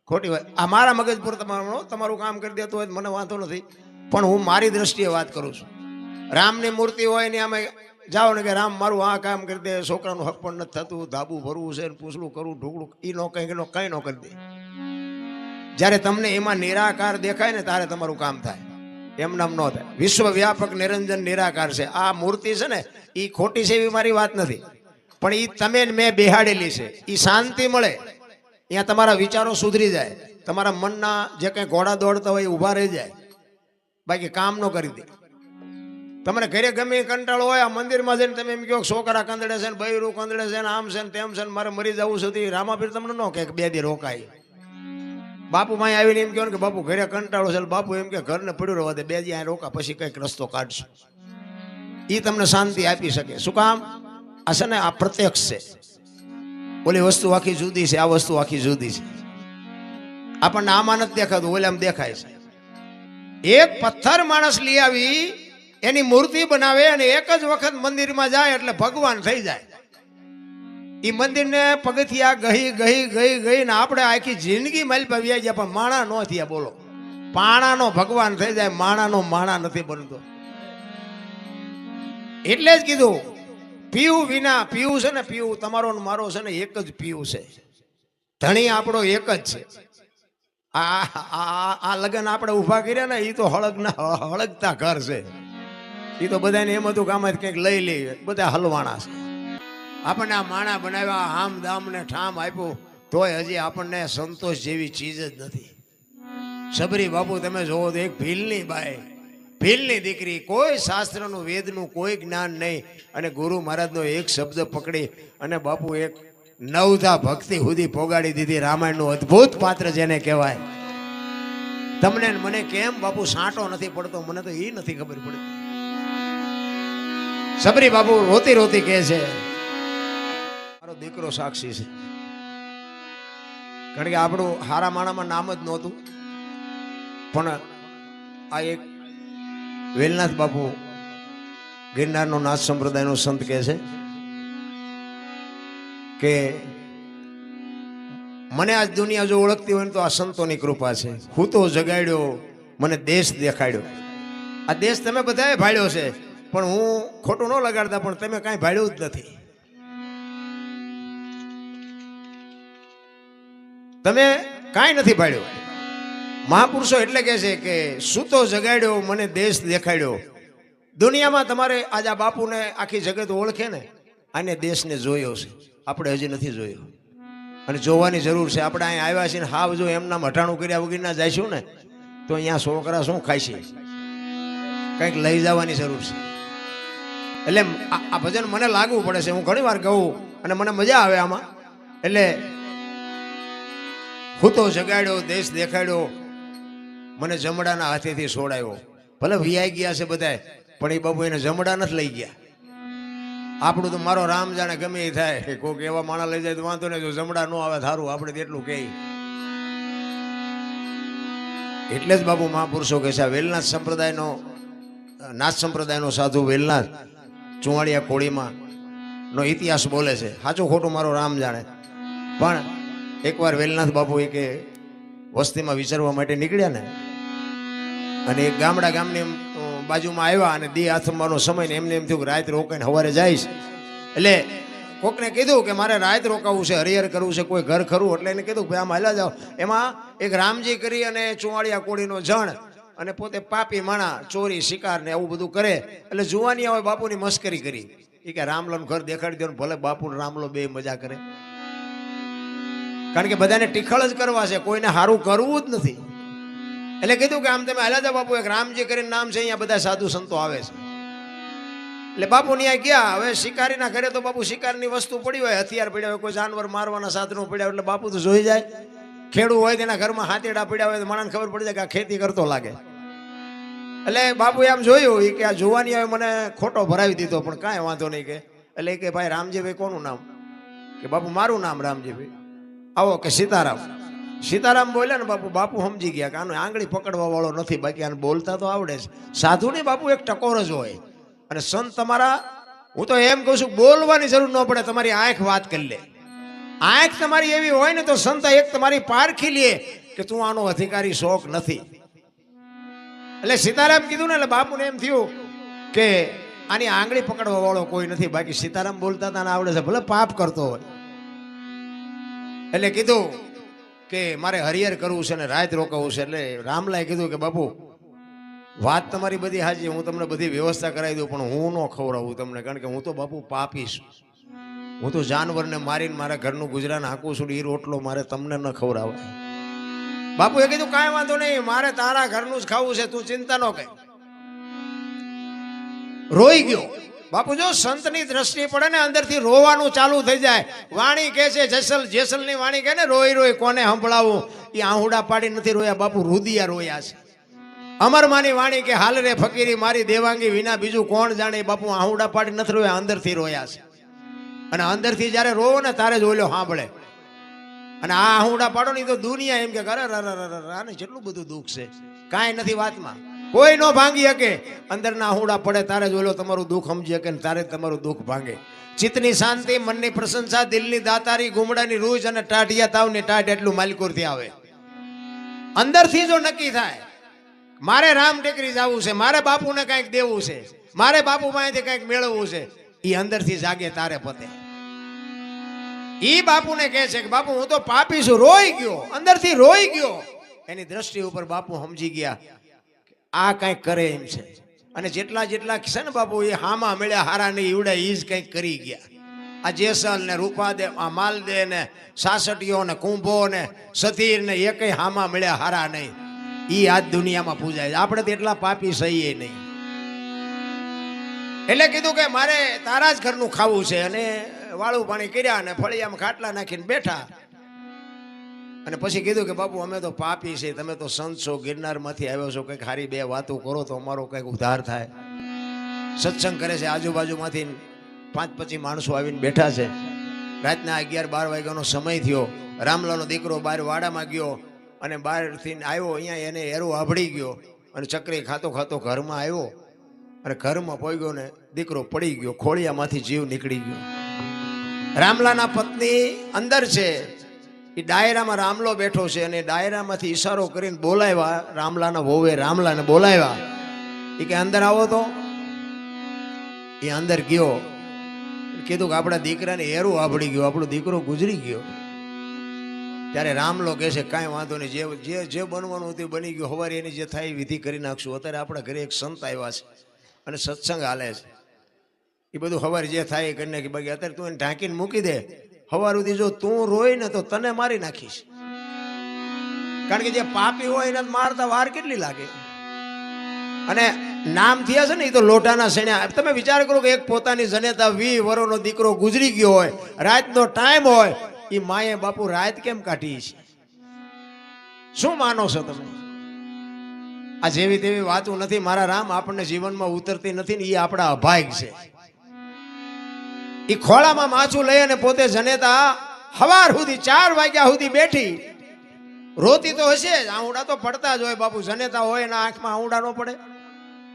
ખોટી વાત. આ મારા મગજ પર તમારું કામ કરી દેતું હોય મને વાંધો નથી, પણ હું મારી દ્રષ્ટિએ વાત કરું છું. રામની મૂર્તિ હોય ને આમાં જાઓ ને કે રામ મારું આ કામ કરી દે, છોકરાનું હક પણ નથી થતું, ધાબુ ભરવું છે, પૂછડું કરવું, ઢોકળું, એ નો કઈ ન કરી દે. જ્યારે તમને એમાં નિરાકાર દેખાય ને ત્યારે તમારું કામ થાય, એમ નામ ન થાય. વિશ્વ વ્યાપક નિરંજન નિરાકાર છે. આ મૂર્તિ છે ને એ ખોટી છે એવી મારી વાત નથી, પણ એ તમે મેં બેહાડેલી છે. એ શાંતિ મળે, અહીંયા તમારા વિચારો સુધરી જાય, તમારા મનના જે કંઈ ઘોડા દોડતા હોય એ ઊભા રહી જાય. બાકી કામ ન કરી દે. તમને ઘરે ગમે કંટાળો હોય, આ મંદિરમાં જઈને તમે એમ કહો છોકરા કંદડે છે ને બૈરું કંદડે છે ને આમ છે ને તેમ છે ને મારે મરી જવું સુધી રામાપીર તમને ન કહે બે દી રોકાય. બાપુ માં આવીને એમ કહો કે બાપુ ઘરે કંટાળો છે, બાપુ એમ કે ઘરને પડ્યું રહેવા દે, બે દી અહીં રોકા પછી કંઈક રસ્તો કાઢશે. એ તમને શાંતિ આપી શકે. શું કામ? આ છે ને આ પ્રત્યક્ષ છે. ઓલી વસ્તુ આખી જુદી છે, આ વસ્તુ આખી જુદી છે. આપણને આમાં નથી દેખાતું, ઓલામાં દેખાય છે. એક પથ્થર માણસ લઈ આવી એની મૂર્તિ બનાવે અને એક જ વખત મંદિરમાં જાય એટલે ભગવાન થઈ જાય. એ મંદિરને પગથિયા ગઈ ગઈ ગઈ ગઈ ને આપણે આખી જિંદગી માલપા વ્યાઈ જાય પણ માણા ન થયા. બોલો, પાણાનો ભગવાન થઈ જાય, માણાનો માણા નથી બનતો. એટલે જ કીધું પીવું વિના, પીવું છે ને પીવું તમારો મારો છે ને એક જ પીવું છે. ધણી આપણો એક જ છે. આ લગ્ન આપણે ઉભા કર્યા ને એ તો હળગતા ઘર છે. એ તો બધાને એમ હતું કે આમાં કંઈક લઈ લઈએ, બધા હલવાણા છે. આપણને આ માણા બનાવ્યા, આમ દામ ને ઠામ આપ્યું, તોય હજી આપણને સંતોષ જેવી ચીજ જ નથી. સબરી બાપુ તમે જોવો તો એક ભીલની બાઈ, ભીલની દીકરી, કોઈ શાસ્ત્રનું વેદનું કોઈ જ્ઞાન નહીં, અને ગુરુ મહારાજનો એક શબ્દ પકડી અને બાપુ એક નવધા ભક્તિ સુધી પોગાડી દીધી. રામાયણનું અદ્ભુત પાત્ર જેને કહેવાય. તમને ને મને કેમ બાપુ સાંટો નથી પડતો, મને તો એ નથી ખબર પડતી. સબરી બાપુ રોતી રોતી કહે છે મારો દીકરો સાક્ષી છે. કારણ કે આપણું હારા માણામાં નામ જ નહોતું, પણ આ એક વેલનાથ બાપુ ગિરનારનો નાથ સંપ્રદાયનો સંત કહે છે કે મને આજ દુનિયા જો ઓળખતી હોય ને તો આ સંતોની કૃપા છે. હું તો જગાડ્યો, મને દેશ દેખાડ્યો. આ દેશ તમે બધાએ ભાળ્યો છે, પણ હું ખોટું ન લગાડતા, પણ તમે કાંઈ ભાળ્યું જ નથી. તમે કાંઈ નથી ભાળ્યું. મહાપુરુષો એટલે કહે છે કે સૂતો જગાડ્યો, મને દેશ દેખાડ્યો. દુનિયામાં તમારે આજ આ બાપુને આખી જગત ઓળખે ને, આને દેશને જોયો છે, આપણે હજી નથી જોયો. અને જોવાની જરૂર છે. આપણે અહીં આવ્યા છીએ ને હાવ જો એમના મઠાણું કર્યા વગરના જઈશું ને તો અહીંયા છોકરા શું ખાય છે, કંઈક લઈ જવાની જરૂર છે. એટલે આ ભજન મને લાગવું પડે છે. હું ઘણી વાર ગાઉં અને મને મજા આવે આમાં. એટલે હું તો જગાડ્યો, દેશ દેખાડ્યો, મને જમડાના હાથેથી છોડાયો. ભલે વિયાઈ ગયા છે બધાય, પણ એ બાબુ એને જમડા નથી લઈ ગયા. આપણું તો મારો રામ જાણે ગમે એ થાય, કોઈક એવા માણસ લઈ જાય તો વાંધો નહીં, જો જમડા ન આવે સારું, આપણે તેટલું કહે. એટલે જ બાબુ મહાપુરુષો કહે છે આ વેલનાથ સંપ્રદાયનો નાથ સંપ્રદાયનો સાધુ વેલનાથ ચુવાડિયા કોળીમાં નો ઇતિહાસ બોલે છે. સાચું ખોટું મારો રામ જાણે. પણ એકવાર વેલનાથ બાપુ એ કે વસ્તીમાં વિચારવા માટે નીકળ્યા ને, અને એક ગામની બાજુમાં આવ્યા અને દી આથમવાનો સમય ને એમને એમ થયું કે રાત રોકાઈને સવારે જઈશ. એટલે કોકને કીધું કે મારે રાત રોકાવું છે, હરિહર કરવું છે, કોઈ ઘર ખરું. એટલે એને કીધું ભાઈ આમ હાલા જાઓ. એમાં એક રામજી કરી અને ચુવાડિયા કોળીનો જણ, અને પોતે પાપી માણા, ચોરી શિકાર ને આવું બધું કરે. એટલે જુવાની આવે બાપુની મસ્કરી કરી. એ કે રામલોનું ઘર દેખાડી દો, ભલે બાપુ રામલો બે મજા કરે. કારણ કે બધાને ટીખળ જ કરવા છે, કોઈને સારું કરવું જ નથી. એટલે કીધું કે આમ તમે હાલ્યા જાઓ બાપુ, એક રામજી કરીને નામ છે, અહીંયા બધા સાધુ સંતો આવે છે. એટલે બાપુ ત્યાં ગયા. હવે શિકારીના ઘરે તો બાપુ શિકારની વસ્તુ પડી હોય, હથિયાર પડ્યા હોય, કોઈ જાનવર મારવાના સાધનો પડ્યા હોય, એટલે બાપુ તો જોઈ જાય. ખેડૂ હોય તેના ઘરમાં હાથેડા પડ્યા હોય તો માણસને ખબર પડી જાય કે આ ખેતી કરતો લાગે. એટલે બાપુ એમ જોયું કે આ જોવાની હવે મને ખોટો ભરાવી દીધો, પણ કાંઈ વાંધો નહીં. કે એટલે કે ભાઈ રામજીભાઈ કોનું નામ? કે બાપુ મારું નામ રામજીભાઈ. આવો કે સીતારામ. સીતારામ બોલ્યા ને બાપુ સમજી ગયા કે આનો આંગળી પકડવા વાળો નથી, બાકી આને બોલતા તો આવડે છે. સાધુ ને બાપુ એક ટકોર જ હોય. અને સંત તમારા, હું તો એમ કહું છું બોલવાની જરૂર ન પડે, તમારી આંખ વાત કરી લે. આંખ તમારી એવી હોય ને તો સંત એક તમારી પારખી લે કે તું આનો અધિકારી શોખ નથી. એટલે સીતારામ કીધું ને એટલે બાપુને એમ થયું કે આની આંગળી પકડવા વાળો કોઈ નથી, બાકી સીતારામ બોલતા તને આવડે છે, ભલે પાપ કરતો હોય. એટલે કીધું કે મારે હરિહર કરવું છે ને રાત રોકાવું છે. એટલે રામલાએ કીધું કે બાપુ વાત તમારી બધી હાજી, હું તમને બધી વ્યવસ્થા કરાવી દઉં, પણ હું ન ખવડાવું તમને. કારણ કે હું તો બાપુ પાપી છું. હું તો જાનવરને મારીને મારા ઘરનું ગુજરાન હાંકું છું. એ રોટલો મારે તમને ન ખવડાવાય. બાપુએ કીધું કાંઈ વાંધો નહીં, મારે તારા ઘરનું જ ખાવું છે, તું ચિંતા ન કર. રોઈ ગયો બાપુ. જો સંતની દ્રષ્ટિ પડે ને અંદરથી રોવાનું ચાલુ થઈ જાય. વાણી કહે છે જેસલની વાણી કહે ને, રોઈ રોઈ કોને સંભળાવું. એ આહુડા પાડી નથી રોયા બાપુ, રુદિયા રોયા છે. અમરમાની વાણી કે હાલ રે ફકીરી મારી દેવાંગી વિના બીજું કોણ જાણે. બાપુ આહુડા પાડી નથી રોયા, અંદરથી રોયા છે. અને અંદરથી જયારે રોવો ને તારે જ ઓલ્યો સાંભળે. અને આ આહુડા પાડો ને તો દુનિયા એમ કે અરે આને જેટલું બધું દુઃખ છે, કાંઈ નથી વાતમાં, કોઈ નો ભાંગી શકે. અંદરના આહુડા પડે તારે જ ઓલો તમારું દુઃખ સમજી શકે ને તારે તમારું દુઃખ ભાંગે. ચિત્તની શાંતિ, મનની પ્રશંસા, દિલની દાતારી, ગુમડાની રૂજ અને ટાઢિયા તાવની ટાઢ એટલું માલિકોરથી આવે. અંદરથી જો નક્કી થાય મારે રામ ટેકરી જવું છે, મારે બાપુને કંઈક દેવું છે, મારે બાપુ પાસેથી કંઈક મેળવવું છે, એ અંદરથી જાગે તારે પતે. ઈ બાપુને કહે છે કે બાપુ હું તો પાપી છું. રોઈ ગયો, અંદરથી રોઈ ગયો. એની દ્રષ્ટિ ઉપર બાપુ સમજી ગયા આ કંઈક કરે એમ છે. અને જેટલા છે ને બાપુ એ હામા મળ્યા હારા નહીં ઈવડા ઈ જ કંઈક કરી ગયા. આ જેસલ ને રૂપાદે, આ માલદે ને સાસટીઓ ને કુંભો ને સતીર ને એ કઈ હામા મળ્યા હારા નહીં. ઈ આજ દુનિયામાં પૂજાય. આપણે તો એટલા પાપી સહીએ નહીં. એટલે કીધું કે મારે તારા જ ઘરનું ખાવું છે. અને વાળું પાણી કર્યા અને ફળિયામાં ખાટલા નાખીને બેઠા અને પછી કીધું કે બાપુ અમે તો પાપી છે, તમે તો સંત છો, ગિરનારમાંથી આવ્યો છો, કંઈક સારી બે વાતો કરો તો અમારો કંઈક ઉદ્ધાર થાય. સત્સંગ કરે છે, આજુબાજુમાંથી 5-25 માણસો આવીને બેઠા છે. રાતના 11-12 વાગ્યાનો સમય થયો. રામલાનો દીકરો બહાર વાડામાં ગયો અને બહારથી આવ્યો, અહીંયા એને એરો આભળી ગયો અને ચકરી ખાતો ખાતો ઘરમાં આવ્યો અને ઘરમાં પહોંચ્યો ને દીકરો પડી ગયો, ખોળિયામાંથી જીવ નીકળી ગયો. રામલાના પત્ની અંદર છે, એ ડાયરામાં રામલો બેઠો છે અને ડાયરામાંથી ઈશારો કરીને બોલાવ્યા. રામલાના વહુએ રામલાને બોલાવ્યા. એ કે અંદર આવો તો. એ અંદર ગયો, કીધું કે આપણા દીકરાને એરું આભળી ગયો, આપણો દીકરો ગુજરી ગયો. ત્યારે રામલો કહે છે કાંઈ વાંધો નહીં, જે બનવાનું હતું બની ગયું, સવારે એની જે થાય વિધિ કરી નાખશું. અત્યારે આપણા ઘરે એક સંત આવ્યા છે અને સત્સંગ હાલે છે, એ બધું સવારે જે થાય એ કરી નાખી. બાકી અત્યારે તું એને ઢાંકીને મૂકી દે, સવાર સુધી જો તું રોય ને તો તને મારી નાખીશ. કારણ કે જે પાપી હોય એને મારતા વાર કેટલી લાગે. અને નામ થયા છે ને એ તો લોટાના સણ્યા. તમે વિચાર કરો કે એક પોતાની જનેતા 20 વર્ષનો દીકરો ગુજરી ગયો હોય, રાતનો ટાઈમ હોય, એ માએ બાપુ રાત કેમ કાઢી છે? શું માનો છો તમે? આ જેવી તેવી વાતો નથી મારા રામ, આપણને જીવનમાં ઉતરતી નથી ને એ આપણા અભાગ છે. એ ખોળામાં માછું લઈ અને પોતે જનેતા સવાર સુધી 4 વાગ્યા સુધી બેઠી રોતી તો હશે જ, આંવડા તો પડતા જ હોય બાપુ. જનેતા હોય એના આંખમાં આંવડા ન પડે,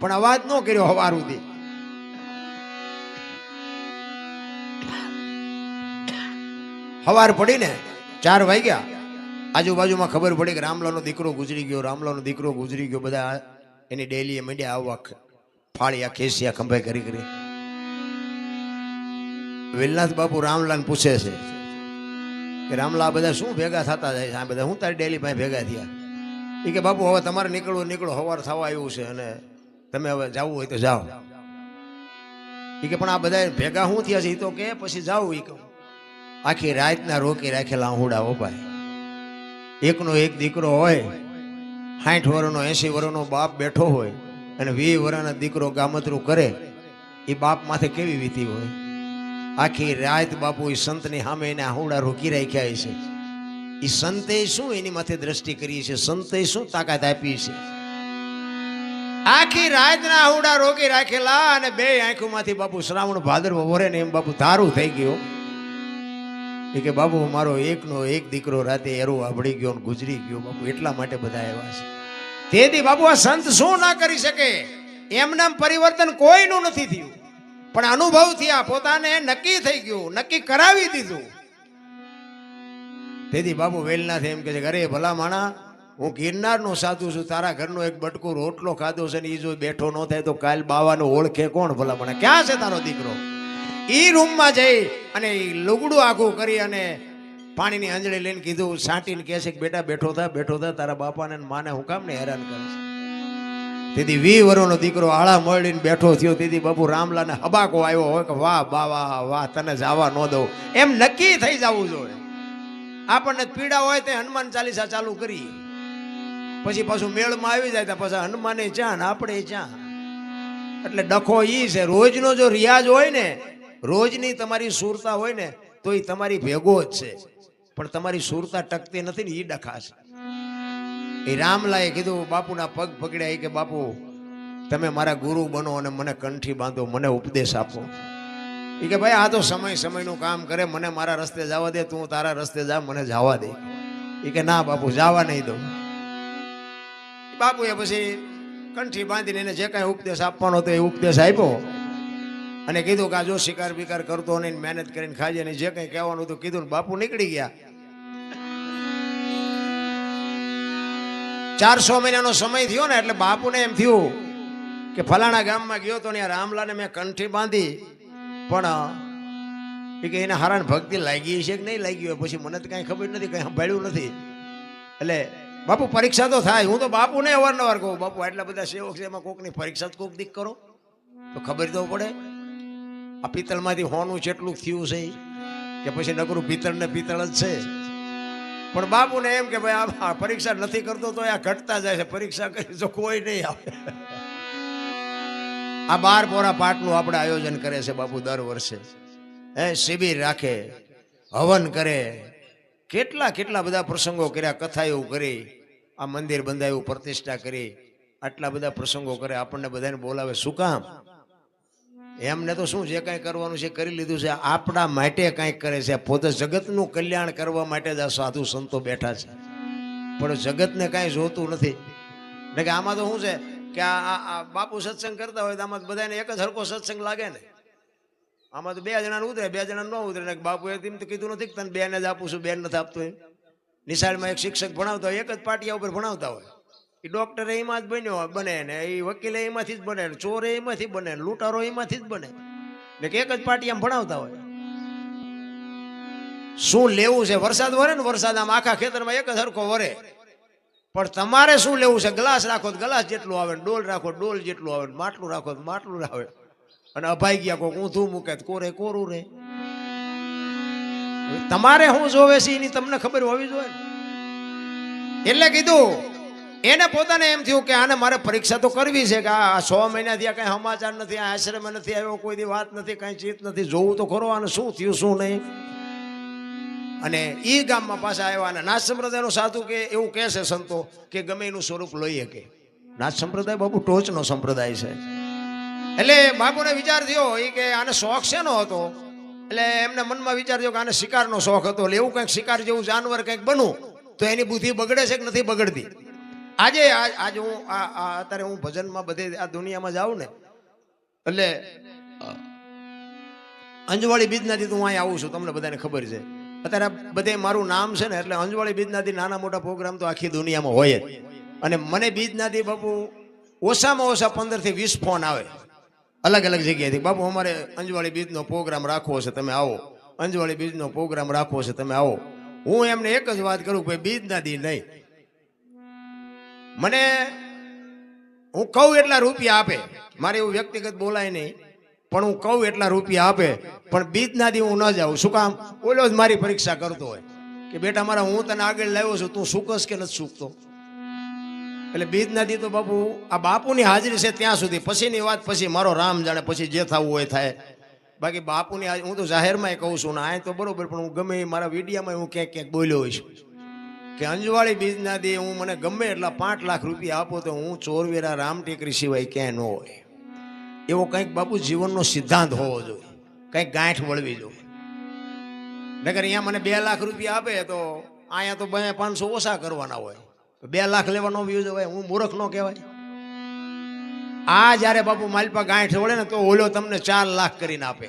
પણ અવાજ ન કર્યો સવાર સુધી. સવાર પડીને 4 વાગ્યા, આજુબાજુમાં ખબર પડી કે રામલાનો દીકરો ગુજરી ગયો, રામલાનો દીકરો ગુજરી ગયો. બધા એની ડેલીએ મંડ્યા આવવા, ફાળિયા ખેસિયા ખંભે કરી કરી. વેલનાથ બાપુ રામલાને પૂછે છે કે રામલા આ બધા શું ભેગા થતા જાય છે? આ બધા હું તારી ડેલી પાસે ભેગા થયા? એ કે બાપુ હવે તમારે નીકળો, સવાર થવા આવ્યું છે અને તમે હવે જવું હોય તો જાઓ. એ કે પણ આ બધા ભેગા શું થયા છે? એ તો કે પછી જાઓ. એ કહું આખી રાતના રોકી રાખેલા આંહુડા ઓપાય. એકનો એક દીકરો હોય, 60 વર્ષનો 80 વર્ષનો બાપ બેઠો હોય અને 20 વર્ષના દીકરો ગામતરું કરે, એ બાપ માથે કેવી વીતી હોય? આખી રાત બાપુ એ સંતની સામે એને આંહુડા રોકી રાખ્યા છે. એ સંતે શું એની માથે દ્રષ્ટિ કરી છે? સંતે શું તાકાત આપી છે? આખી રાતના આંહુડા રોકી રાખેલા અને 2 આંખોમાંથી બાપુ શ્રાવણ ભાદરવો વરે ને એમ બાપુ ધારું થઈ ગયો. એ કે બાપુ મારો એકનો એક દીકરો રાતે એરો આભળી ગયો ને ગુજરી ગયો બાપુ, એટલા માટે બધા આવ્યા છે. તેથી બાપુ આ સંત શું ના કરી શકે? એમનામ પરિવર્તન કોઈનું નથી થયું, પણ અનુભવ થયા, પોતાને નક્કી થઈ ગયું, નક્કી કરાવી દીધું. તેથી બાપુ વેલનાથ એમ કે છે અરે ભલા માણા, હું ગિરનારનો સાધુ છું, તારા ઘરનો એક બટકો રોટલો ખાધો છે ને એ જો બેઠો ન થાય તો કાલ બાવાનો ઓળખે કોણ? ભલા માણા ક્યાં છે તારો દીકરો? ઈ રૂમમાં જઈ અને લુગડું આખું કરી અને પાણીની અંજળી લઈને કીધું, સાંટીને કહે છે કે બેટા બેઠો થા, તારા બાપાને માને હું કામ ને હેરાન કરે છે? તેથી 20 વર્ષનો દીકરો આળા મળીને બેઠો થયો. તેથી બાપુ રામલાને હબાકો આવ્યો હોય કે વાહ બાવા વાહ, તને જવા ન દઉં, એમ નક્કી થઈ જવું જોઈએ. આપણને પીડા હોય તે હનુમાન ચાલીસા ચાલુ કરી, પછી પાછું મેળમાં આવી જાય તો પછી હનુમાને ચા ને આપણે ચા. એટલે ડખો ઈ છે, રોજનો જો રિયાજ હોય ને, રોજની તમારી સુરતા હોય ને તો એ તમારી ભેગો જ છે, પણ તમારી સુરતા ટકતી નથી ને એ ડખા છે. એ રામલાએ કીધું, બાપુના પગ પકડ્યા. કે બાપુ તમે મારા ગુરુ બનો અને મને કંઠી બાંધો, મને ઉપદેશ આપો. એ કે ભાઈ આ તો સમયનું કામ કરે, મને મારા રસ્તે જવા દે, તું તારા રસ્તે જા, મને જવા દે. એ કે ના બાપુ જવા નહીં દઉં. બાપુએ પછી કંઠી બાંધીને એને જે કાંઈ ઉપદેશ આપવાનો હતો એ ઉપદેશ આપ્યો અને કીધું કે આ જો શિકાર બિકાર કરતો નહીં, મહેનત કરીને ખાજે, અને જે કંઈ કહેવાનું હતું કીધું. બાપુ નીકળી ગયા. 400 મહિનાનો સમય થયો ને એટલે બાપુને એમ થયું કે ફલાણા ગામમાં ગયો તો ને રામલાને મેં કંઠી બાંધી, પણ એ કે એને હારાને ભક્તિ લાગી છે કે નહીં લાગી હોય, પછી મને તો કાંઈ ખબર નથી, કંઈ સાંભળ્યું નથી. એટલે બાપુ પરીક્ષા તો થાય. હું તો બાપુને અવારનવાર કહું, બાપુ આટલા બધા સેવક છે, એમાં કોકની પરીક્ષા જ કોક દીક કરો તો ખબર તો પડે. આ પિત્તળમાંથી હોનું જેટલું થયું છે કે પછી નકરું પિત્તળ ને પિત્તળ જ છે. પણ બાપુને એમ કે ભાઈ આ પરીક્ષા નથી કરતો તો આ ઘટતા જાય છે, પરીક્ષા કરી તો કોઈ નહીં આવે. આ 12 પોરા પાઠનું આપણે આયોજન કરે છે બાપુ દર વર્ષે. શિબિર રાખે, હવન કરે, કેટલા કેટલા બધા પ્રસંગો કર્યા, કથાઓ કરી, આ મંદિર બંધાયું, પ્રતિષ્ઠા કરી, આટલા બધા પ્રસંગો કરે, આપણને બધાને બોલાવે. શું કામ? એમને તો શું, જે કાંઈ કરવાનું છે કરી લીધું છે. આપણા માટે કાંઈક કરે છે, પોતે જગતનું કલ્યાણ કરવા માટે જ આ સાધુ સંતો બેઠા છે, પણ જગતને કાંઈ જોતું નથી. એટલે કે આમાં તો શું છે કે આ બાપુ સત્સંગ કરતા હોય તો આમાં બધાને એક જ હરખો સત્સંગ લાગે ને. આમાં તો 2 જણાને ઉતરે, 2 જણા ન ઉતરે ને. બાપુએ તેમ તો કીધું નથી કે તને 2 ને જ આપું છું, 2 નથી આપતો. એમ નિશાળમાં એક શિક્ષક ભણાવતા હોય, એક જ પાટિયા ઉપર ભણાવતા હોય. એ ડોક્ટર એમાં જ બને ને, એ વકીલ એમાંથી જ બને, ચોર એમાંથી બને, લૂંટારો એમાંથી જ બને ને, એક જ પાટિયામાં ભણાવતા હોય. શું લેવું છે? વરસાદ વરે ને, વરસાદ આમ આખા ખેતરમાં એક જ હરખો વરે, પણ તમારે શું લેવું છે? ગ્લાસ રાખો તો ગ્લાસ જેટલું આવે, ડોલ રાખો ડોલ જેટલું આવે, માટલું રાખો તો માટલું આવે. અને અભાઈ ગયા કોક ઊંધું મૂકે તો કોરે કોરું રે. તમારે શું જોવે છે એની તમને ખબર હોવી જોઈએ. એટલે કીધું એને પોતાને એમ થયું કે આને મારે પરીક્ષા તો કરવી છે, કે આ 6 મહિનાથી આ કઈ સમાચાર નથી, આ આશ્રમ નથી આવ્યો, કોઈ દી વાત નથી, કઈ ચીત નથી, જોવું તો ખરો આને શું થયું શું નહીં. અને એ ગામમાં પાછા આવ્યા. અને નાથ સંપ્રદાયનો સાધુ કે એવું કહે છે સંતો કે ગમે એનું સ્વરૂપ લઈ શકે. નાથ સંપ્રદાય બાપુ ટોચનો સંપ્રદાય છે. એટલે બાપુને વિચાર થયો એ કે આને શોખ શેનો હતો. એટલે એમને મનમાં વિચાર થયો કે આને શિકારનો શોખ હતો. એટલે એવું કંઈક શિકાર જેવું જાનવર કંઈક બનવું તો એની બુદ્ધિ બગડે છે કે નથી બગડતી. આજે હું અત્યારે હું ભજનમાં બધે આ દુનિયામાં જાઉં ને, એટલે અંજવાળી બીજનાથી તો હું અહીંયા આવું છું, તમને બધાને ખબર છે. અત્યારે બધે મારું નામ છે ને, એટલે અંજવાળી બીજનાથી નાના મોટા પ્રોગ્રામ તો આખી દુનિયામાં હોય જ. અને મને બીજનાથી બાપુ ઓછામાં ઓછા 15 થી 20 ફોન આવે અલગ અલગ જગ્યાએથી. બાપુ અમારે અંજવાળી બીજનો પ્રોગ્રામ રાખવો છે, તમે આવો. અંજવાળી બીજનો પ્રોગ્રામ રાખવો છે, તમે આવો. હું એમને એક જ વાત કરું કે બીજના દી નહીં, મને હું કહું એટલા રૂપિયા આપે. મારે એવું વ્યક્તિગત બોલાય નહીં, પણ હું કહું એટલા રૂપિયા આપે, પણ બીજના દી હું ન જાઉં. શું કામ? ઓલો જ મારી પરીક્ષા કરતો હોય કે બેટા મારા હું તને આગળ લાવ્યો છું, તું સૂકસ કે નથી સૂકતો. એટલે બીજના દી તો બાપુ આ બાપુની હાજરી છે ત્યાં સુધી, પછીની વાત પછી મારો રામ જાણે, પછી જે થવું હોય થાય. બાકી બાપુની હું તો જાહેરમાં કહું છું ને, આ તો બરોબર, પણ હું ગમે મારા વિડીયામાં હું ક્યાંક ક્યાંક બોલ્યો હોઈશ કે અંજવાળી બીજના દી હું મને ગમે એટલા 5 લાખ રૂપિયા આપો તો હું ચોરવેરા રામ ટેકરી સિવાય ક્યાંય ન હોય. એવો કંઈક બાપુ જીવનનો સિદ્ધાંત હોવો જોઈએ, કંઈક ગાંઠ વળવી જોઈએ. નકર અહીંયા મને 2 લાખ રૂપિયા આપે તો અહીંયા તો 500 ઓછા કરવાના હોય. 2 લાખ લેવાનો વ્યૂ જવાય, હું મૂર્ખ ન કહેવાય. આ જ્યારે બાપુ માલપા ગાંઠ વળે ને તો ઓલો તમને 4 લાખ કરીને આપે.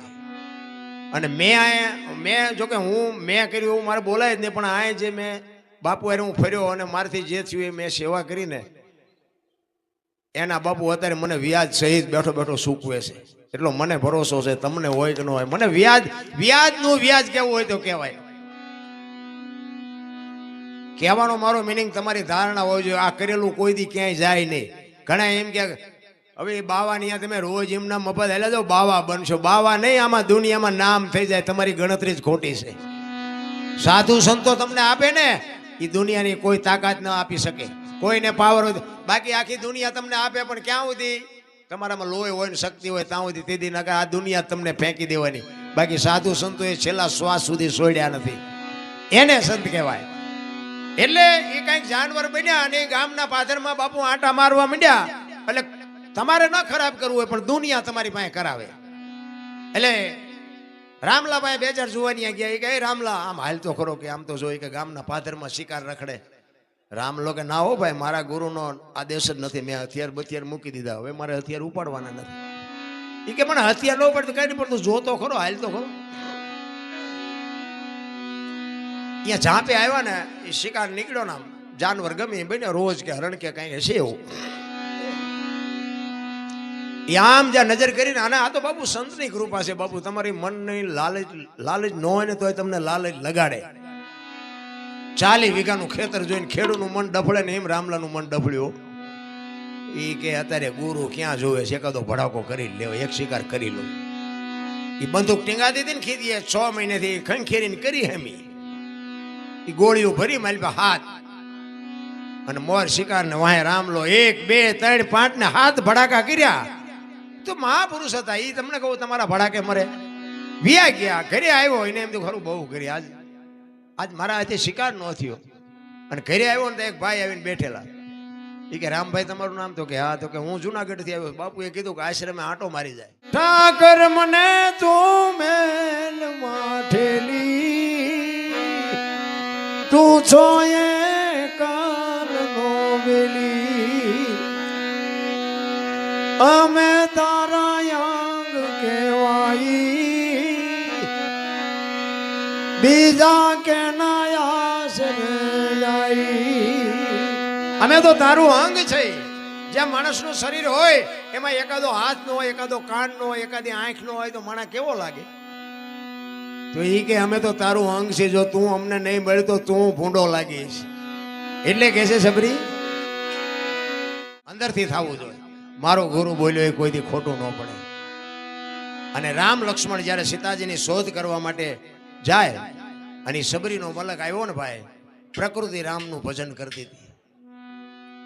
અને મેં જોકે મેં કર્યું એવું મારે બોલાય જ નહીં, પણ આ જે મેં બાપુ અરે હું ફર્યો અને મારાથી જે થયું એ મેં સેવા કરીને એના બાપુ અત્યારે મને વ્યાજ સહિત બેઠો બેઠો સૂકવે છે. એટલો મને ભરોસો છે, તમને હોય કે ન હોય. મને વ્યાજનું વ્યાજ કેવું હોય તો કહેવાય. કહેવાનો મારો મિનિંગ તમારી ધારણા હોય જોઈએ, આ કરેલું કોઈ દી ક્યાંય જાય નહીં. ઘણા એમ કે હવે બાવાની અહીંયા તમે રોજ એમના મફત હેલા જાઓ, બાવા બનશો. બાવા નહીં, આમાં દુનિયામાં નામ થઈ જાય, તમારી ગણતરી જ ખોટી છે. સાધુ સંતો તમને આપે ને એ દુનિયાની કોઈ તાકાત ન આપી શકે, કોઈને પાવર હોય. બાકી આખી દુનિયા તમને આપે, પણ ક્યાં સુધી તમારામાં લોહી હોય ને શક્તિ હોય ત્યાં સુધી તેદી ના આ દુનિયા તમને ફેંકી દેવાની. બાકી સાધુ સંતો એ છેલ્લા શ્વાસ સુધી છોડ્યા નથી, એને સંત કહેવાય. એટલે એ કઈક જાનવર બન્યા અને ગામના પાદરમાં બાપુ આંટા મારવા માંડ્યા. એટલે તમારે ન ખરાબ કરવું હોય, પણ દુનિયા તમારી પાસે કરાવે. એટલે રામલા ભાઈ 2 4 જુવાની ગયા. એ કે રામલા આમ હાલ તો ખરો, કે આમ તો જોઈ કે ગામના પાદરમાં શિકાર રખડે. રામલો કે ના હો ભાઈ, મારા ગુરુનો આદેશ જ નથી, મેં હથિયાર બથિયાર મૂકી દીધા, હવે મારે હથિયાર ઉપાડવાના નથી. એ કે પણ હથિયાર ન પડતું કઈ નહીં પડતું, જોતો ખરો, હાલ તો ખરો. અહીંયા ઝાંપે આવ્યા ને એ શિકાર નીકળ્યો ને, જાનવર ગમે એ બને, રોજ કે હરણ કે કઈ હશે એવું. આમ જ્યાં નજર કરીને, અને આ તો બાપુ સંતની કૃપા છે. બાપુ તમારી મનની લાલચ ન હોય ને તોય તમને લાલચ લગાડે. 40 વીઘાનું ખેતર જોઈને ખેડૂતનું મન ડફળે ને, એમ રામલાનું મન ડફળ્યું. એ કે અત્યારે ગુરુ ક્યાં જોવે છે, એકાદો ભડાકો કરી લેવો, એક શિકાર કરી લો. એ બંદૂક ટીંગાતી હતી ને ખીદીએ 6 મહિનેથી ખંખેરીને કરી હેમી. એ ગોળીઓ ભરી મારી હાથ અને મોર શિકાર ને વાહે રામલો 1 2 3 5 ને 7 ભડાકા કર્યા. તો મહાપુરુષ હતા. એ તમને કહું તમારા ભડાકે મરે. વિયા ગયા. ઘરે આવ્યો એને એમ તો ખરું બહુ ઘરે આજ મારા હાથે શિકાર ન થયો. અને ઘરે આવ્યો ને તો એક ભાઈ આવીને બેઠેલા. એ કે રામભાઈ તમારું નામ? તો કે હા. તો કે હું જુનાગઢ થી આવ્યો. બાપુએ કીધું કે આશ્રમે આંટો મારી જાય. ઠાકર મને તું મેલ માઠેલી, તું છો એ કાલ નો વેલી, અમે તારા યાંગ કહેવાઈ, બીજા કે અમે તો તારું અંગ છે. જ્યાં માણસનું શરીર હોય એમાં એકાદો હાથ નો હોય, એકાદો કાન નો હોય, એકાદી આંખ નો હોય તો માણસ કેવો લાગે? તો એ કે અમે તો તારું અંગ છે, જો તું અમને નહીં મળ્યું તો તું ભૂંડો લાગીશ. એટલે કે છે સબરી અંદરથી થવું જોઈએ. મારો ગુરુ બોલ્યો એ કોઈથી ખોટું ન પડે. અને રામ લક્ષ્મણ જ્યારે સીતાજીની શોધ કરવા માટે જાય અને સબરીનો મલક આવ્યો ને ભાઈ, પ્રકૃતિ રામનું ભજન કરતી હતી.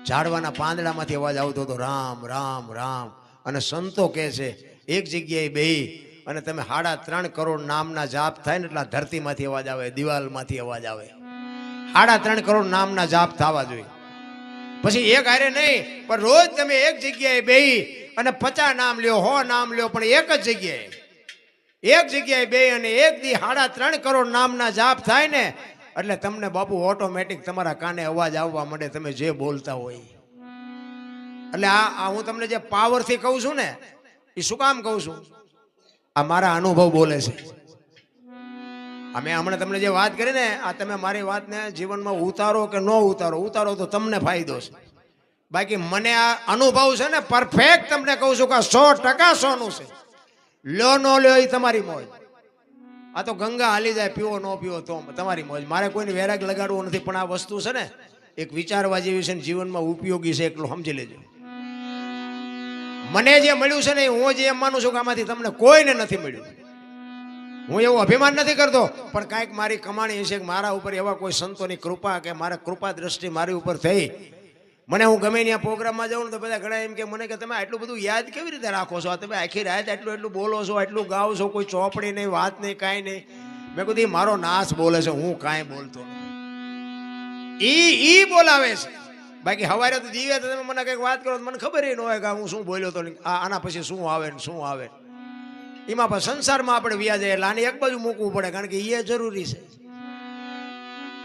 ઝાડવાના પાંદડામાંથી અવાજ આવતો હતો રામ રામ રામ. અને સંતો કહે છે એક જગ્યાએ બેહી અને તમે 3.5 કરોડ નામના જાપ થાય ને એટલે ધરતીમાંથી અવાજ આવે, દિવાલમાંથી અવાજ આવે. 3.5 કરોડ નામના જાપ થવા જોઈએ. પછી એક હારે નહીં, પણ રોજ તમે એક જગ્યાએ બેહી અને 50 નામ લ્યો, 100 નામ લ્યો, પણ એક જ જગ્યાએ બેહી અને એક દી 3.5 કરોડ નામના જાપ થાય ને એટલે તમને બાપુ ઓટોમેટિક તમારા કાને અવાજ આવવા માંડે, તમે જે બોલતા હોય. એટલે આ હું તમને જે પાવરથી કહું છું ને એ શું કામ કહું છું? આ મારા અનુભવ બોલે છે. અમે હમણાં તમને જે વાત કરી ને, આ તમે મારી વાતને જીવનમાં ઉતારો કે ન ઉતારો તો તમને ફાયદો છે. બાકી મને આ અનુભવ છે ને પરફેક્ટ તમને કહું છું કે 100% સોનું છે. લ્યો ન લ્યો એ તમારી મોજ. આ તો ગંગા હાલી જાય, પીવો ન પીવો તો તમારી મોજ. મારે કોઈને વેરાગ લગાડવો નથી, પણ આ વસ્તુ છે ને એક વિચારવા જેવી છે ને જીવનમાં ઉપયોગી છે, એટલું સમજી લેજો. મને જે મળ્યું છે ને હું જે એમ માનું છું કે આમાંથી તમને કોઈને નથી મળ્યું. હું એવું અભિમાન નથી કરતો, પણ કાંઈક મારી કમાણી છે કે મારા ઉપર એવા કોઈ સંતોની કૃપા કે મારા કૃપા દ્રષ્ટિ મારી ઉપર થઈ. મને હું ગમે ત્યાં પ્રોગ્રામમાં જાઉં ને તો બધા ઘણા એમ કે મને કે તમે આટલું બધું યાદ કેવી રીતે રાખો છો? તમે આખી રાત એટલું બોલો છો, આટલું ગાઓ છો, કોઈ ચોપડી નહીં, વાત નહીં, કાંઈ નહીં. મેં કીધું મારો નાશ બોલે છે, હું કાંઈ બોલતો ઈ બોલાવે છે. બાકી હવારે તો જીવે તો તમે મને કંઈક વાત કરો તો મને ખબર ન હોય કે હું શું બોલ્યો તો, આના પછી શું આવે ને શું આવે. એમાં પણ સંસારમાં આપણે વ્યાજ એટલે આને એક બાજુ મૂકવું પડે, કારણ કે એ જરૂરી છે.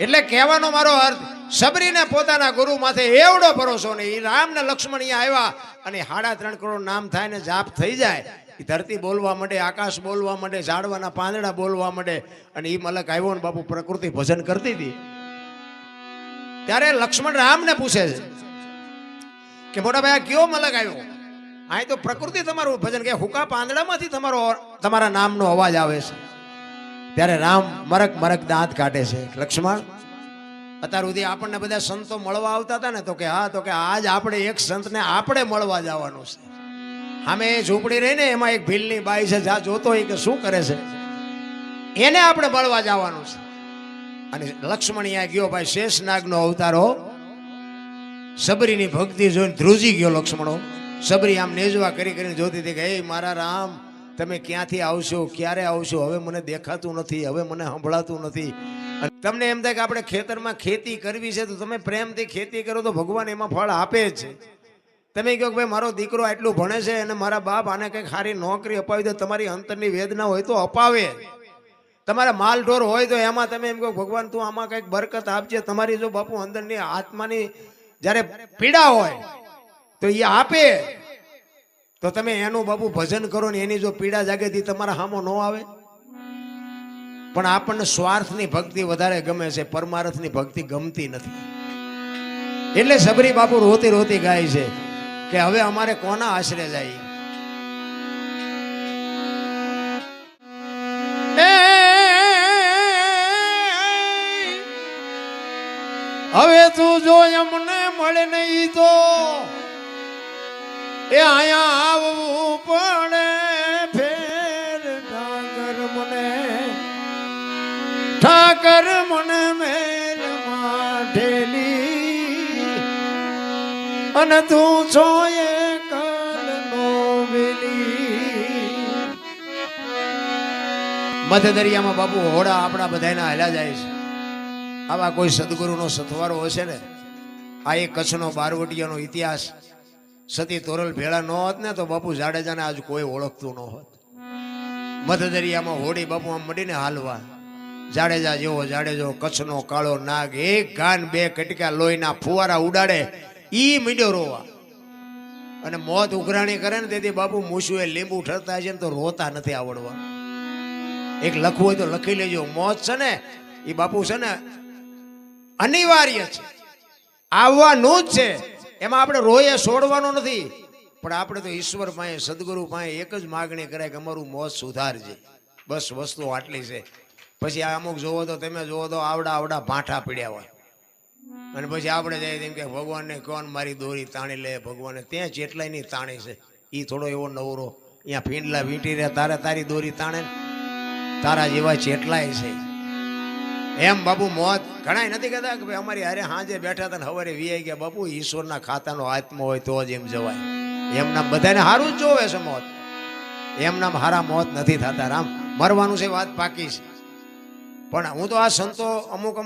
એટલે કહેવાનો મારો અર્થ, સબરીને પોતાના ગુરુ માથે એવડો ભરોસો નહીં. રામ ને લક્ષ્મણ અહીંયા આવ્યા અને 3.5 કરોડ નામ થાય ને જાપ થઈ જાય. એ ધરતી બોલવા માંડે, આકાશ બોલવા માંડે, ઝાડવાના પાંદડા બોલવા માંડે. અને એ મલક આવ્યો ને બાપુ પ્રકૃતિ ભજન કરતી હતી. ત્યારે લક્ષ્મણ રામને પૂછે છે કે મોટા ભાઈ આ કયો મલક આવ્યો? અહીં તો પ્રકૃતિ તમારું ભજન કે હુકા પાંદડામાંથી તમારા નામનો અવાજ આવે છે. ત્યારે રામ મરક દાંત કાઢે છે. લક્ષ્મણ અત્યાર સુધી આપણને બધા સંતો મળવા આવતા હતા ને, તો કે હા, તો કે આજ આપણે એક સંતને આપણે મળવા જવાનું છે. સામે ઝૂંપડી રહી ને એમાં એક ભીલની બાઈ છે, જ્યાં જોતો હોય કે શું કરે છે, એને આપણે મળવા જવાનું છે. અને લક્ષ્મણ અહીંયા ગયો ભાઈ, શેષનાગનો અવતારો. સબરીની ભક્તિ જોઈને ધ્રુજી ગયો લક્ષ્મણો. સબરી આમ નેજવા કરીને જોતી હતી કે હે મારા રામ, તમે ક્યાંથી આવશો, ક્યારે આવશો? હવે મને દેખાતું નથી, હવે મને સંભળાતું નથી. તમને એમ થાય કે આપણે ખેતરમાં ખેતી કરવી છે તો તમે પ્રેમથી ખેતી કરો તો ભગવાન એમાં ફળ આપે જ છે. તમે કહો કે ભાઈ મારો દીકરો આટલું ભણે છે અને મારા બાપ આને કંઈક સારી નોકરી અપાવી દે, તમારી અંતરની વેદના હોય તો અપાવે. તમારા માલઢોર હોય તો એમાં તમે એમ કહો ભગવાન તું આમાં કંઈક બરકત આપજે. તમારી જો બાપુ અંદરની આત્માની જ્યારે પીડા હોય તો એ આપે. તો તમે એનું બાપુ ભજન કરો ને એની જો પીડા જાગેથી તમારા સામો ન આવે. પણ આપણને સ્વાર્થની ભક્તિ વધારે ગમે છે, પરમાર્થની ભક્તિ ગમતી નથી. એટલે સબરી બાપુ રોતી રોતી ગાય છે કે હવે અમારે કોના આશરે જાય? હવે તું જો અમને મળે નહીં તો એ આયા આવવું પડે ફેર. ઠાકર મને મેલ માઠેલી અને તું છો એ કાલ નો વેલી, મધ્ય દરિયામાં બાપુ હોડા આપણા બધાના હાલ્યા જાય છે. આવા કોઈ સદગુરુનો સથવારો હશે ને, આ એક કચ્છનો બારવટિયાનો ઇતિહાસ સતી તોરલ ભેળા ન હોત ને તો બાપુ જાડેજાને આજ કોઈ ઓળખતું ન હોત. મધ્ય દરિયામાં હોડી બાપુ આમ મડીને હાલવા, જાડેજા જેવો જાડેજો, કચ્છનો કાળો નાગ, એક ગાન બે કટકા લોહીના ફુવારા ઉડાડે, ઈ મીડ્યો રોવા. અને મોત ઉઘરાણી કરે ને તેથી બાપુ મૂછુએ લીંબુ ઠરતા છે ને તો રોતા નથી આવડવા. એક લખવું હોય તો લખી લેજો, મોત છે ને એ બાપુ છે ને અનિવાર્ય છે, આવવાનું જ છે. એમાં આપણે રોયે છોડવાનો નથી, પણ આપણે તો ઈશ્વર પાસે સદગુરુ પાસે એક જ માગણી કરાય કે અમારું મોત સુધારજે. બસ વસ્તુ આટલી છે. પછી આ અમુક જોવો તો તમે જોવો તો આવડા આવડા ભાંઠા પીડ્યા હોય, અને પછી આપણે જઈએ તેમ કે ભગવાનને કોણ મારી દોરી તાણી લે, ભગવાને ત્યાં જેટલાય ની તાણી છે. એ થોડો એવો નવરો અહીંયા ફીંડલા વીંટી રહ્યા, તારે તારી દોરી તાણે, તારા જેવા જેટલાય છે. એમ બાપુ મોત ઘણા નથી કહેતા કે ભાઈ અમારી હારે હાજે બેઠા હતા ને હવારે વીઆઈ ગયા. બાપુ ઈશ્વરના ખાતાનો આત્મા હોય તો જ એમ જવાય. એમના બધાને હારું જ જોવે છે મોત, એમના હારા મોત નથી થતા. રામ મરવાનું છે, વાત પાકી છે. પણ હું તો આ સંતો અમુક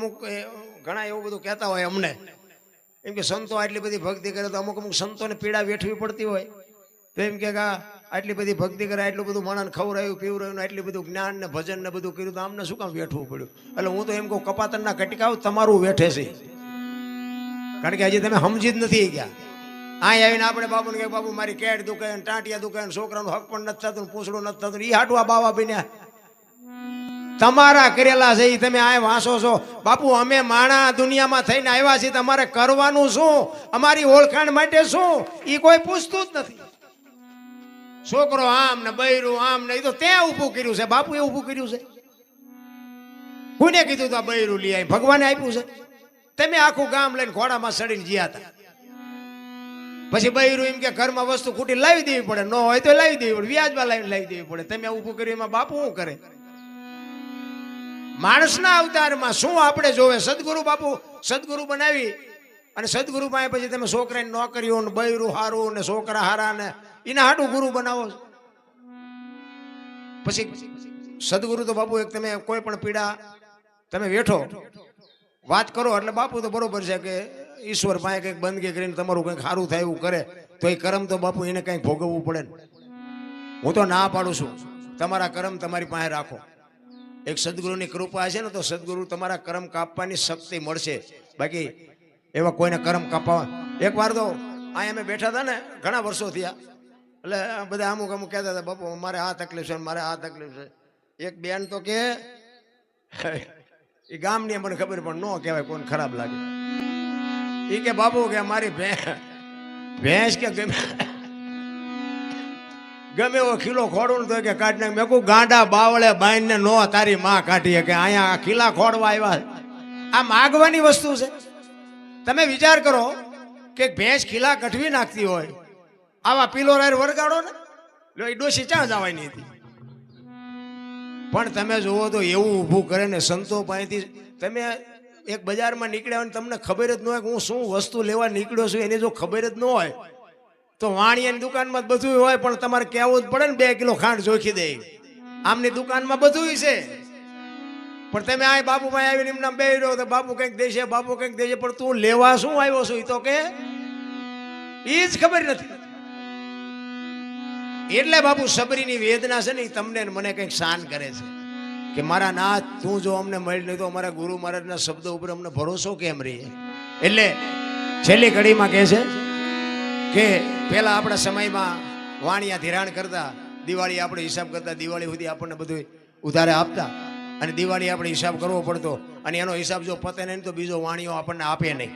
ઘણા એવું બધું કહેતા હોય અમને, એમ કે સંતો આટલી બધી ભક્તિ કરે તો અમુક સંતોને પીડા વેઠવી પડતી હોય, તો એમ કે આટલી બધી ભક્તિ કરે, આટલું બધું માણસ ખવડાવ્યું પીવડાવ્યું, આટલું બધું જ્ઞાન ને ભજન ને બધું કર્યું, તો આમને શું કામ વેઠવું પડ્યું? એટલે હું તો એમ કહું કપાતરના કટકાવ તમારું વેઠે છે, કારણ કે હજી તમે સમજી જ નથી ગયા. અહીં આવીને આપણે બાપુને કે બાપુ મારી કેટ દુકાન, ટાંટિયા દુકાન, છોકરાનું હક પણ નથી થતું, પૂછડું નથી થતું, એ હાટવા બાવા બન્યા. તમારા કરેલા છે એ તમે આ વાંચો છો. બાપુ અમે માણા દુનિયામાં થઈને આવ્યા છીએ, તમારે કરવાનું શું, અમારી ઓળખાણ માટે શું, એ કોઈ પૂછતું જ નથી. છોકરો આમ ને બૈરું આમ ને, એ તો ત્યાં ઊભું કર્યું છે. બાપુ એ ઊભું કર્યું છે? કોને કીધું તો બૈરું લઈ આવી? ભગવાને આપ્યું છે. તમે આખું ગામ લઈને ઘોડામાં ચડીને જ્યાં હતા. પછી બૈરું એમ કે ઘરમાં વસ્તુ ખૂટી લાવી દેવી પડે, ન હોય તો લાવી દેવી પડે, વ્યાજમાં લાવીને લાવી દેવી પડે. તમે ઊભું કર્યું એમાં બાપુ શું કરે? માણસના અવતારમાં શું આપણે જોવે? સદગુરુ બાપુ સદગુરુ બનાવી અને સદગુરુ પાસે પછી તમે છોકરાની નોકરીઓ ને બૈરું હારું ને છોકરા હારા ને એના હાટું ગુરુ બનાવો. પછી સદગુરુ તો બાપુ એક તમે કોઈ પણ પીડા તમે વેઠો વાત કરો એટલે બાપુ તો બરોબર છે કે ઈશ્વર પાસે કંઈક બંદગી કરીને તમારું કંઈક સારું થાય એવું કરે તો એ કર્મ તો બાપુ એને કંઈક ભોગવવું પડે ને. હું તો ના પાડું છું, તમારા કર્મ તમારી પાસે રાખો. એક સદગુરુની કૃપા છે ને તો સદગુરુ તમારા કર્મ કાપવાની શક્તિ મળશે. બાકી એવા કોઈને કર્મ કાપવા. એક વાર તો અહીંયા અમે બેઠા હતા ને, ઘણા વર્ષો થયા, એટલે બધા અમુક કહેતા હતા બાપુ મારે આ તકલીફ છે, મારે આ તકલીફ છે. એક બેન તો કે એ ગામની મને ખબર પણ ન કહેવાય, કોઈને ખરાબ લાગે. એ કે બાપુ કે મારી ભેંસ કે ગમે એવો ખીલો ખોડું ને તો કે કાઢી નાખ. મેં કહું ગાંડા બાવળે બાઈને નો તારી માં કાઢીએ કે અહીંયા ખીલા ખોડવા આવ્યા. આ માગવાની વસ્તુ છે. તમે વિચાર કરો કે ભેંસ ખીલા કઠવી નાખતી હોય, આવા પીલો રાયર વરગાડો ને, લો એ ડોસી ક્યાં જવાની હતી? પણ તમે જુઓ તો એવું ઊભું કરે ને સંતો પાસેથી. તમે એક બજારમાં નીકળ્યા હોય તમને ખબર જ ન હોય કે હું શું વસ્તુ લેવા નીકળ્યો છું, એની જો ખબર જ ન હોય તો વાણિયાની દુકાનમાં બધું હોય, પણ તમારે કહેવું જ પડે ને 2 કિલો ખાંડ જોખી દે. આમની દુકાનમાં બધું છે, પણ તમે આ બાપુ ભાઈ આવીને એમના બે રહ્યો તો બાપુ કંઈક દેશે, બાપુ કંઈક દેશે, પણ તું લેવા શું આવ્યો છું એ તો કે એ જ ખબર નથી. એટલે બાપુ સબરીની વેદના છે ને એ તમને મને કંઈક શાન કરે છે કે મારા નાથ તું જો અમને મળી નહીં તો અમારા ગુરુ મહારાજના શબ્દો ઉપર અમને ભરોસો કેમ રહીએ. એટલે છેલ્લી ઘડીમાં કહે છે કે પેલા આપણા સમયમાં વાણિયા ધિરાણ કરતા, દિવાળી આપણે હિસાબ કરતા, દિવાળી સુધી આપણને બધું ઉધારે આપતા, અને દિવાળી આપણે હિસાબ કરવો પડતો, અને એનો હિસાબ જો પતે નહીં તો બીજો વાણિયો આપણને આપે નહીં.